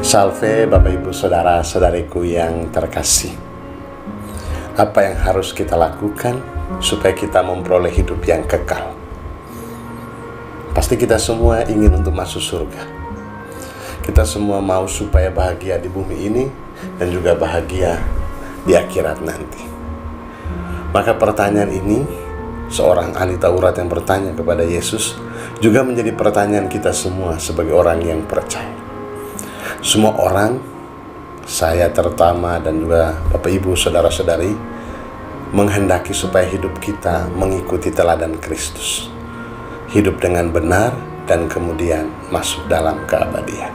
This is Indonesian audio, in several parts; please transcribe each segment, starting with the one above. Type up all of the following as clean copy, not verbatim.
Salve Bapak Ibu Saudara-saudariku yang terkasih. Apa yang harus kita lakukan supaya kita memperoleh hidup yang kekal? Pasti kita semua ingin untuk masuk surga. Kita semua mau supaya bahagia di bumi ini dan juga bahagia di akhirat nanti. Maka pertanyaan ini, seorang ahli Taurat yang bertanya kepada Yesus, juga menjadi pertanyaan kita semua sebagai orang yang percaya. Semua orang, saya terutama dan juga Bapak Ibu Saudara-saudari, menghendaki supaya hidup kita mengikuti teladan Kristus. Hidup dengan benar dan kemudian masuk dalam keabadian.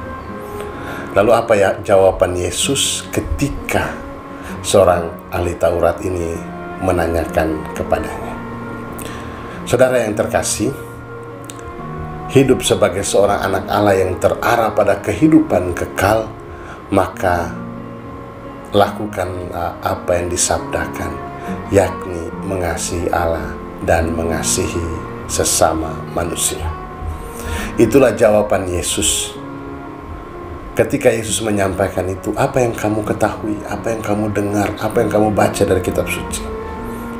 Lalu apa ya jawaban Yesus ketika seorang ahli Taurat ini menanyakan kepadanya? Saudara yang terkasih, hidup sebagai seorang anak Allah yang terarah pada kehidupan kekal, maka lakukan apa yang disabdakan, yakni mengasihi Allah dan mengasihi sesama manusia. Itulah jawaban Yesus. Ketika Yesus menyampaikan itu, apa yang kamu ketahui, apa yang kamu dengar, apa yang kamu baca dari kitab suci,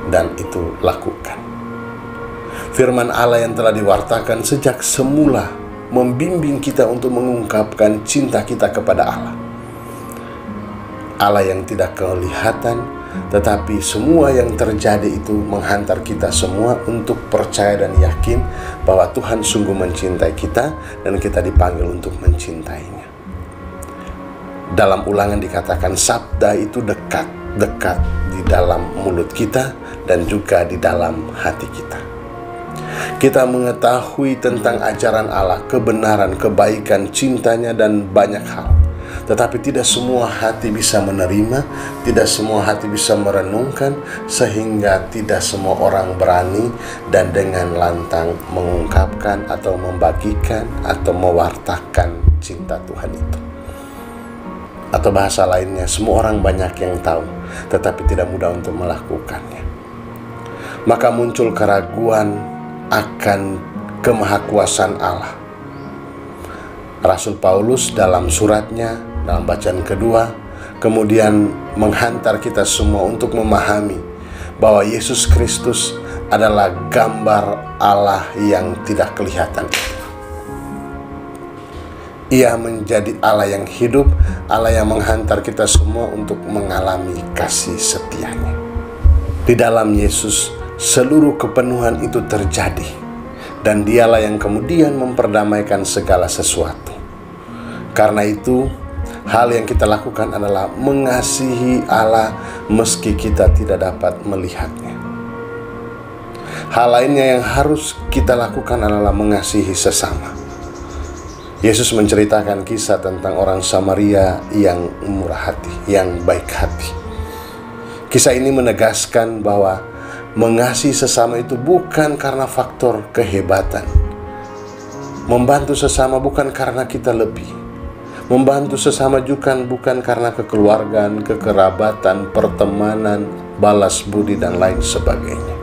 dan itu lakukan. Firman Allah yang telah diwartakan sejak semula membimbing kita untuk mengungkapkan cinta kita kepada Allah. Allah yang tidak kelihatan, tetapi semua yang terjadi itu menghantar kita semua untuk percaya dan yakin bahwa Tuhan sungguh mencintai kita dan kita dipanggil untuk mencintainya. Dalam Ulangan dikatakan sabda itu dekat di dalam mulut kita dan juga di dalam hati kita. Kita mengetahui tentang ajaran Allah, kebenaran, kebaikan, cintanya, dan banyak hal. Tetapi tidak semua hati bisa menerima, tidak semua hati bisa merenungkan, sehingga tidak semua orang berani dan dengan lantang mengungkapkan atau membagikan atau mewartakan cinta Tuhan itu. Atau bahasa lainnya, semua orang banyak yang tahu, tetapi tidak mudah untuk melakukannya. Maka muncul keraguan akan kemahakuasaan Allah. Rasul Paulus dalam suratnya, dalam bacaan kedua, kemudian menghantar kita semua untuk memahami bahwa Yesus Kristus adalah gambar Allah yang tidak kelihatan. Ia menjadi Allah yang hidup, Allah yang menghantar kita semua untuk mengalami kasih setianya. Di dalam Yesus, seluruh kepenuhan itu terjadi, dan dialah yang kemudian memperdamaikan segala sesuatu. Karena itu, hal yang kita lakukan adalah mengasihi Allah meski kita tidak dapat melihatnya. Hal lainnya yang harus kita lakukan adalah mengasihi sesama. Yesus menceritakan kisah tentang orang Samaria yang murah hati, yang baik hati. Kisah ini menegaskan bahwa mengasihi sesama itu bukan karena faktor kehebatan. Membantu sesama bukan karena kita lebih. Membantu sesama juga bukan karena kekeluargaan, kekerabatan, pertemanan, balas budi, dan lain sebagainya.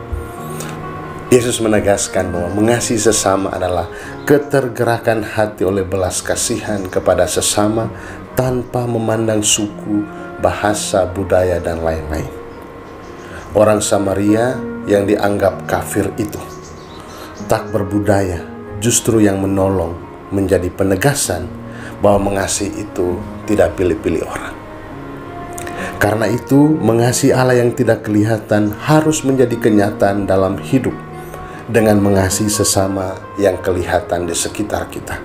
Yesus menegaskan bahwa mengasihi sesama adalah ketergerakan hati oleh belas kasihan kepada sesama tanpa memandang suku, bahasa, budaya, dan lain-lain. Orang Samaria yang dianggap kafir itu, tak berbudaya, justru yang menolong, menjadi penegasan bahwa mengasihi itu tidak pilih-pilih orang. Karena itu, mengasihi Allah yang tidak kelihatan harus menjadi kenyataan dalam hidup dengan mengasihi sesama yang kelihatan di sekitar kita.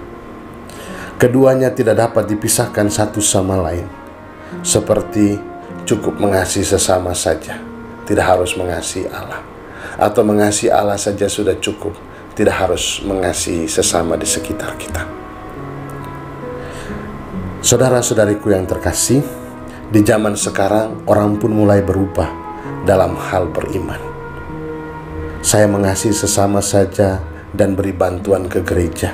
Keduanya tidak dapat dipisahkan satu sama lain. Seperti cukup mengasihi sesama saja, tidak harus mengasihi Allah. Atau mengasihi Allah saja sudah cukup, tidak harus mengasihi sesama di sekitar kita. Saudara-saudariku yang terkasih, di zaman sekarang orang pun mulai berubah dalam hal beriman. Saya mengasihi sesama saja dan beri bantuan ke gereja.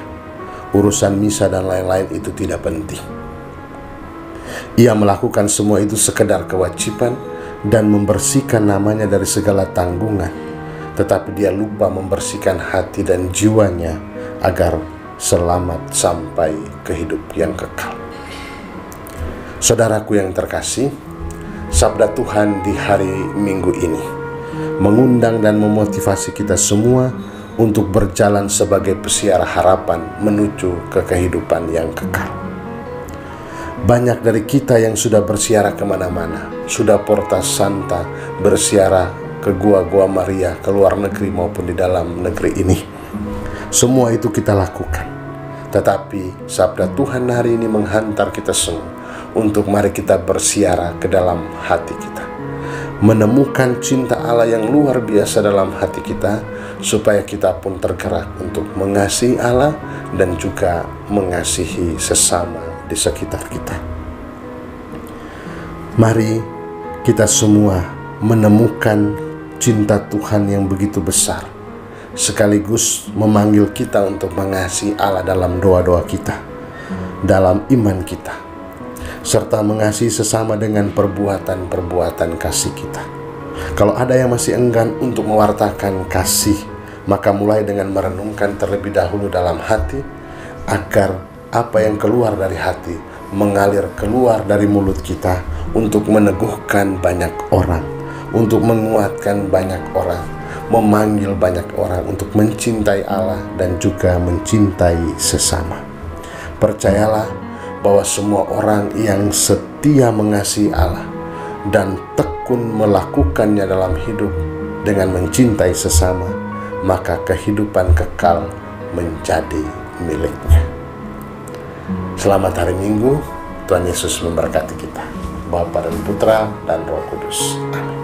Urusan misa dan lain-lain itu tidak penting. Ia melakukan semua itu sekedar kewajiban dan membersihkan namanya dari segala tanggungan. Tetapi dia lupa membersihkan hati dan jiwanya agar selamat sampai ke hidup yang kekal. Saudaraku yang terkasih, sabda Tuhan di hari Minggu ini mengundang dan memotivasi kita semua untuk berjalan sebagai pesiara harapan menuju ke kehidupan yang kekal. Banyak dari kita yang sudah bersiara kemana-mana, sudah portas santa, bersiara ke gua-gua Maria, ke luar negeri maupun di dalam negeri ini. Semua itu kita lakukan. Tetapi sabda Tuhan hari ini menghantar kita semua untuk mari kita bersiara ke dalam hati kita, menemukan cinta Allah yang luar biasa dalam hati kita, supaya kita pun tergerak untuk mengasihi Allah dan juga mengasihi sesama di sekitar kita. Mari kita semua menemukan cinta Tuhan yang begitu besar, sekaligus memanggil kita untuk mengasihi Allah dalam doa-doa kita, dalam iman kita, serta mengasihi sesama dengan perbuatan-perbuatan kasih kita. Kalau ada yang masih enggan untuk mewartakan kasih, maka mulai dengan merenungkan terlebih dahulu dalam hati, agar apa yang keluar dari hati mengalir keluar dari mulut kita untuk meneguhkan banyak orang, untuk menguatkan banyak orang, memanggil banyak orang untuk mencintai Allah dan juga mencintai sesama. Percayalah bahwa semua orang yang setia mengasihi Allah dan tekun melakukannya dalam hidup dengan mencintai sesama, maka kehidupan kekal menjadi miliknya. Selamat hari Minggu. Tuhan Yesus memberkati kita, Bapa dan Putra dan Roh Kudus. Amin.